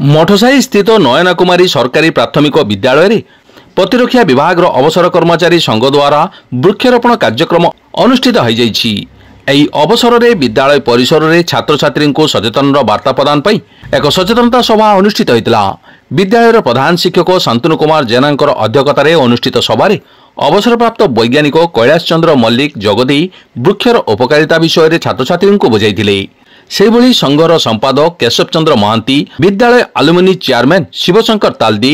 मठसाही स्थित नयना कुमारी सरकारी प्राथमिक विद्यालय रे प्रतिरक्षा विभाग अवसर कर्मचारी संघ द्वारा वृक्षरोपण कार्यक्रम अनुष्ठित हो जाइछि। एही अवसर में विद्यालय परिसर में छात्र छात्री को सचेतन वार्ता प्रदान पई एक सचेतनता सभा अनुष्ठित होता। विद्यालय प्रधान शिक्षक शांतनु कुमार जेनांकर अध्यक्षतार अनुष्ठित सभारे अवसरप्राप्त वैज्ञानिक कैलाश चंद्र मल्लिक जोगदे वृक्षर उपकारिता विषय छात्र छात्री को बुझाइथिले। सेहिभଳି संघर संपादक केशव चंद्र महांती, विद्यालय आलुमिनी चेयरमैन शिवशंकर तालदी,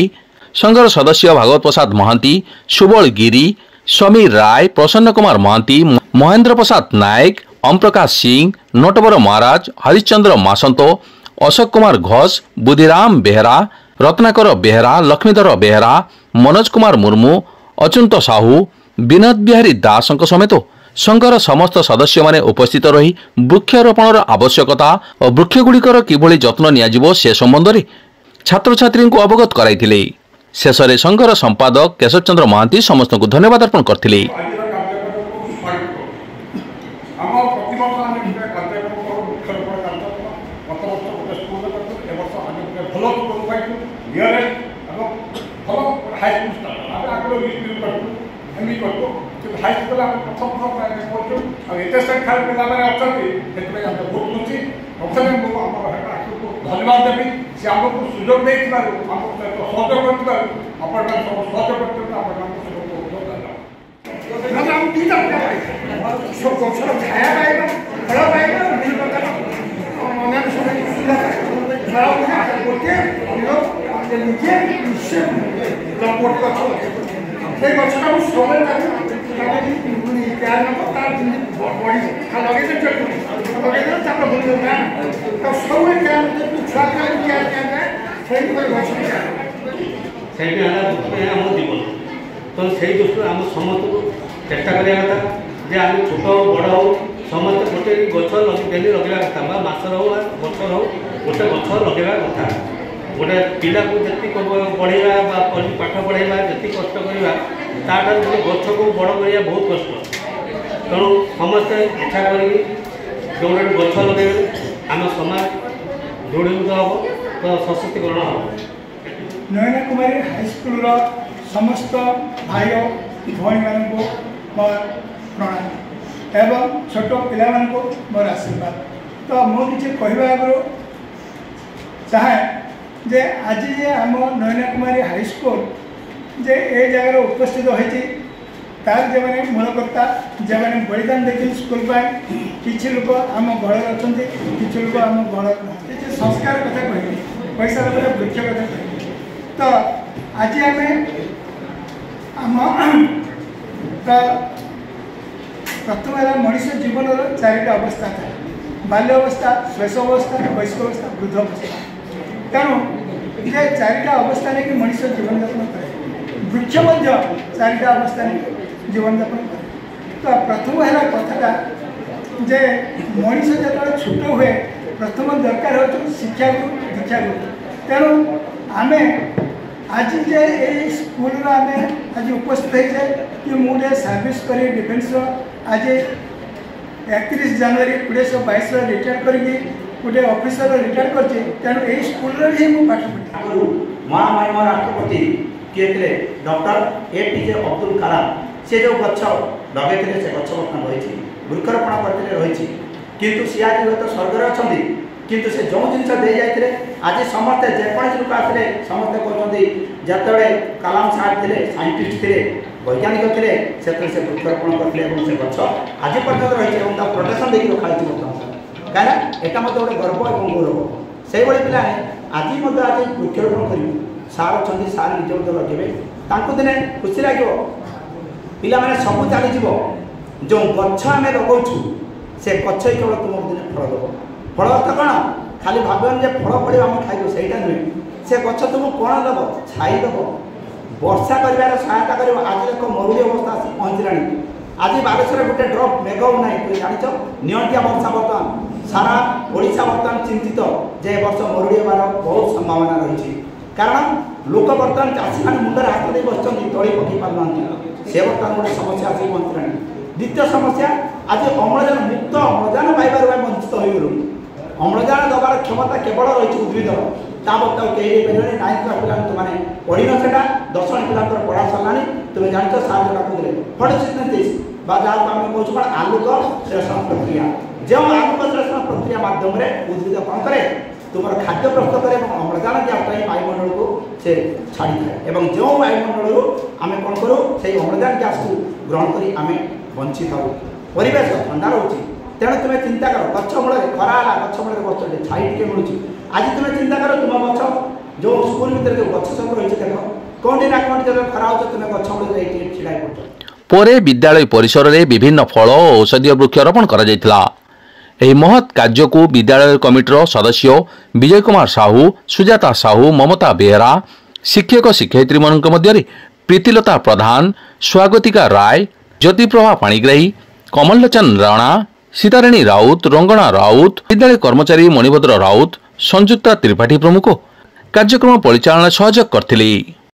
संघर सदस्य भागवत प्रसाद महांती, सुबल गिरी, समीर राय, प्रसन्न कुमार महांती, महेंद्र प्रसाद नायक, ओम प्रकाश सिंह, नटवर महाराज, हरिश्चंद्र मासंतो, अशोक कुमार घोष, बुद्धिराम बेहरा, रत्नाकर बेहरा, लक्ष्मीधर बेहरा, मनोज कुमार मुर्मू, अच्युत साहू, विनोद बिहारी दास समेत संघर समस्त सदस्य माने उपस्थित रही वृक्षारोपण आवश्यकता और वृक्षगुड़िकर किभली जत्न नियाजिबो से संबंध में छात्र छात्री को अवगत कराइथिले। शेष में संघर संपादक केशव चंद्र महांती समस्त को धन्यवाद अर्पण करथिले। हाईस्कूल प्रथम एत संख्यार पे अच्छा बहुत खुशी प्रथम धन्यवाद देवी सी आमको सुजोग दे सहयोग तो से दृष्टि आम समस्त को चेष्टा करा जे आम छोट बड़ हो समस्त गोटे गच डेली लगे कथा मसर हो वर्षर हो गोटे गच लगे कथा गोटे पिला को जी पढ़ेगा पाठ पढ़ेगा जी कष्ट करवा तार गोटे गच को बड़ करवा बहुत कष्ट तेणु समस्ते इच्छा कर जो गच लगे आम समाज दृढ़ीभूत हम तो सशक्तिकरण हम। नयना कुमारी हाईस्कूल समस्त भाई भाई मान को मोर प्रणाम एवं छोट पिला को मोर आशीर्वाद। तो मुझे कहवा आगे चाहे जे आज जे आम नयना कुमारी हाईस्कूल जे ए जगार उपस्थित होती तार जो मैंने मूलकर्ता जो मैंने बलिदान देखिए स्कूल किसी लोक आम घर अच्छा किसी लोक आम घर संस्कार कथा कह पैसा वृक्ष कथा कह तो आज आम तो प्रथम है मनीष जीवन चारिटा अवस्था था बाल्य अवस्था शैश अवस्था वयस्क अवस्था वृद्ध अवस्था तेणु ये चारिटा अवस्था नहीं कि मनीष जीवन यापन करे वृक्ष चारिटा अवस्था नहीं जीवन यापन करे। तो प्रथम है कथाटा जे मनीष जो छोट हुए प्रथम दरकार हो शिक्षा गुरु दीक्षा गुरु तेणु आम आज जे स्कूल आम आज उपस्थित होते कि मुझे सर्विस कर डिफेन्स आज 31 जनवरी 1922 रिटायर करके गोटे ऑफिसर रिटायर करते तेणु यही स्कूल ही मुझे पाठ पढ़ी महामहिम राष्ट्रपति किए थे डॉक्टर APJ अब्दुल कलाम से जो गछ लगे थे से गछ बर्तमान रही वृक्षरोपण करते रही किंतु सी आज हूँ स्वर्गर अच्छा किंतु से जो जिन दे जाते आज समस्ते जेकोसी लोक आते समस्ते कहते जिते कलाम साहब थे साइंटिस्ट थे वैज्ञानिक थे से वृक्षरोपण करते से गछ आज पर्यटन रही प्रोटेक्शन देखिए रखाई बर्तमान कहीं यहाँ गोटे गर्व और गौरव से पिला आज आज वृक्षरोपण कर सार अच्छा सार निज लगे दिने खुशी लगे पिला मैंने सब चलीज जो गछ आम लगाऊ से गछ ही केवल तुमको दिन फल देव फल अर्थ कौन खाली भावन फल पड़े आम खाइब से नुहे से गछ तुमको कौन देव छाई देव वर्षा कर सहायता कर आज एक मरुड़ी अवस्था आसी पहुँचला आज बालेश्वर गोटे ड्रप मेघ ना तुम जाच नियंटिया वर्षा बर्तमान सारा ओडिशा बर्तमान चिंतित जे वर्ष मरुड़ी होवार बहुत संभावना रही कारण लोक बर्तमान चाषी मैंने मुंडे हाथ दे बस तली पकई पार से बर्तमान गोटे समस्या आसी पहुँचला। द्वितीय समस्या आज अम्लजान मुक्त अम्लजान पाइबार वंचित हो गलु अम्लजान दबार क्षमता केवल रही उद्भिद ता बता कई नहीं 9th क्लास पिला तुमने पढ़ी न सेटा 10 पिला पढ़ा सरलानी तुम जानते सार जगह कहते फोटोसिंथेसिस जहाँ को आम कहूँ कौन आलोक श्लेषण प्रक्रिया जो आलोक श्लेषण प्रक्रिया माध्यम उद्भिद कौन करे तुम खाद्य प्रस्तुत करे अम्लजान ग्यास वायुमंडल को से छाड़ी थाए जो वायुमंडल आम कौन करूँ से अम्लजान ग्यास को ग्रहण कर आम बंची था परिवेश ठंडा रोचे तेणु तुम चिंता कर गछ मूल खरा है गछ मूल बस छाई टे मिलूँ आज तुम चिंता कर तुम गछ जो स्कूल भितर जो गछ सब रही देख कौटी ना कौटी जब खरा हो तुम गछ मूल छिड़ा पड़ ପରେ ବିଦ୍ୟାଳୟ ପରିସରରେ ବିଭିନ୍ନ ଫଳ ଓ ଔଷଧୀୟ ବୃକ୍ଷରୋପଣ କରାଯାଇଥିଲା। ଏହି ମହତ୍ କାର୍ଯ୍ୟକୁ ବିଦ୍ୟାଳୟ କମିଟିର ସଦସ୍ୟ ବିଜୟ କୁମାର ସାହୁ, ସୁଜାତା ସାହୁ, ମମତା ବେହେରା, ଶିକ୍ଷକ ଶିକ୍ଷୟିତ୍ରୀମାନଙ୍କ ମଧ୍ୟରେ ପ୍ରୀତିଲତା ପ୍ରଧାନ, ସ୍ୱାଗତିକା ରାୟ, ଜ୍ୟୋତିପ୍ରଭା ପାଣିଗ୍ରାହୀ, କମଲଲୋଚନ ରାଣା, ସୀତାରାଣୀ ରାଉତ, ରଙ୍ଗଣା ରାଉତ, ବିଦ୍ୟାଳୟ କର୍ମଚାରୀ ମଣିଭଦ୍ର ରାଉତ, ସଂଯୁକ୍ତା ତ୍ରିପାଠୀ ପ୍ରମୁଖ କାର୍ଯ୍ୟକ୍ରମ ପରିଚାଳନା ସହଯୋଗ କରିଥିଲେ।